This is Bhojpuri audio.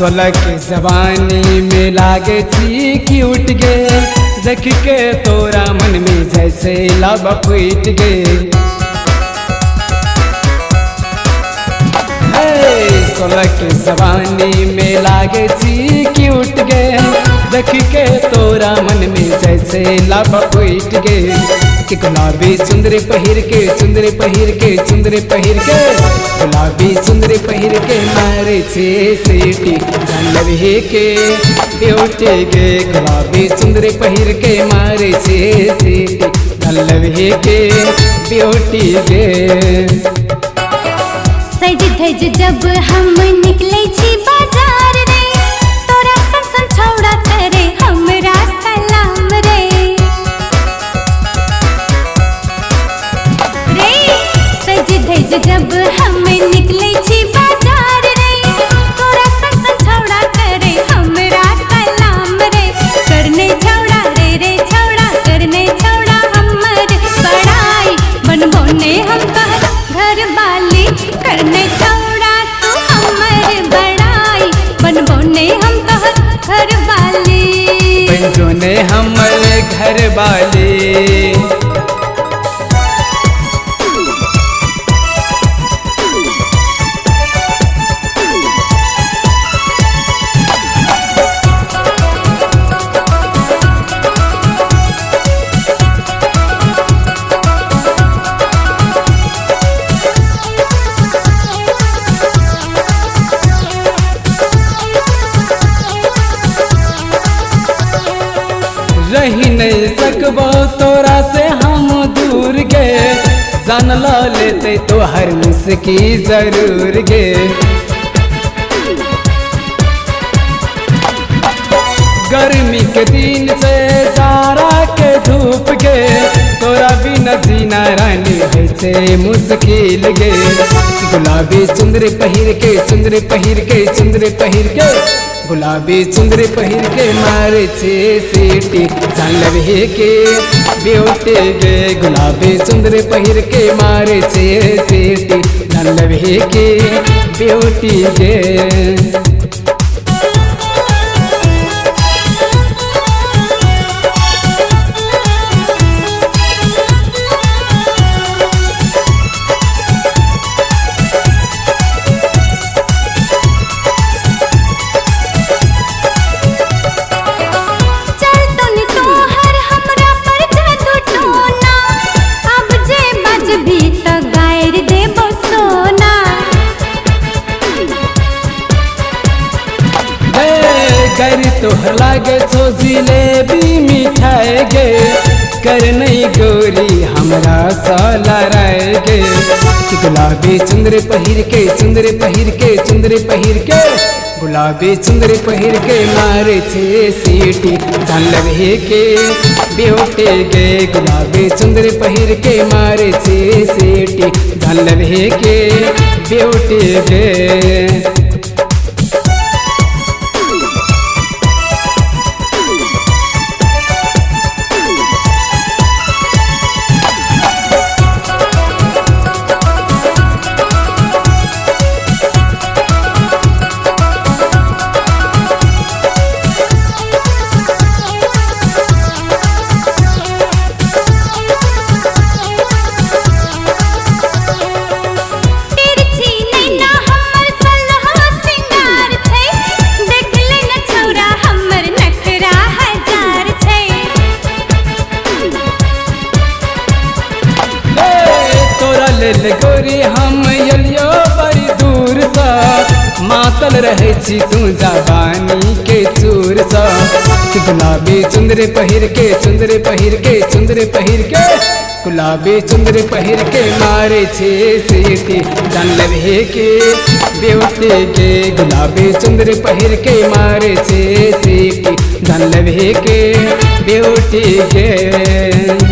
16 के जवानी में लागे छी क्यूट गे, देख के तोरा मन में जैसे लावा फूट गे। 16 के जवानी में लागे छी क्यूट गे, देख के तोरा मन में जैसे लावा फूट गे। गुलाबी चुंदरी पहिर के, चुंदरी पहिर के, चुंदरी पहिर के, गुलाबी चुंदरी पहिर के मारे छे सीटी जानलवी के ब्यूटी गे। गुलाबी चुंदरी पहिर के मारे छे सीटी जानलवी के ब्यूटी गे। सज धज जब हम निकले छी बाजार रे, तोरा सन छौड़ा करे हमरा सलाम रे। जब हम निकले छी बाजार रे, तोरा सन छौड़ा करे हमरा सलाम रे। करने छौड़ा रे छौड़ा, करने छौड़ा हमर बड़ाई, बनबो ने हम तोहर घर वाली। करने छौड़ा तू हमर बड़ाई, बनबो ने हम तोहर घर वाली। बनबो ने हमर घर वाली। रही नहीं सकबो तोरा से हम दूर गे, जान ला लेते तो हर मुस्की जरूर गे। गर्मी के दिन से जाड़ा के धूप गे, तोरा बिना जीना रानी है से मुश्किल गे। गुलाबी चुंदरी पहिर के, चुंदरी पहिर के, चुंदरी पहिर के, गुलाबी चुंदरी पहिर के मारे छे सीटी जानलवी के ब्यूटी गे। गुलाबी चुंदरी पहिर के मारे छे सीटी जानलवी के ब्यूटी गे। कर तोहर लागे छो जिलेबी मिठाई गे, कर नहीं गोरी हमरा साला राय गे। गुलाबी चुंदरी पहिर के, चुंदरी पहिर के, चुंदरी पहिर के, गुलाबी चुंदरी पहिर के मारे छे सीटी जानलवी के ब्यूटी गे। गुलाबी चुंदरी पहिर के मारे छे सीटी जानलवी के ब्यूटी गे। गोरी हम एलियो बड़ी दूर सा, मातल रहे छी तू जवानी के चूर सा। गुलाबी चुंदरी पहिर के, चुंदरी पहिर के, चुंदरी पहिर के, गुलाबी चुंदरी पहिर के मारे छे सीटी जानलवी के ब्यूटी गे। गुलाबी चुंदरी पहिर के मारे छे सीटी जानलवी के ब्यूटी गे।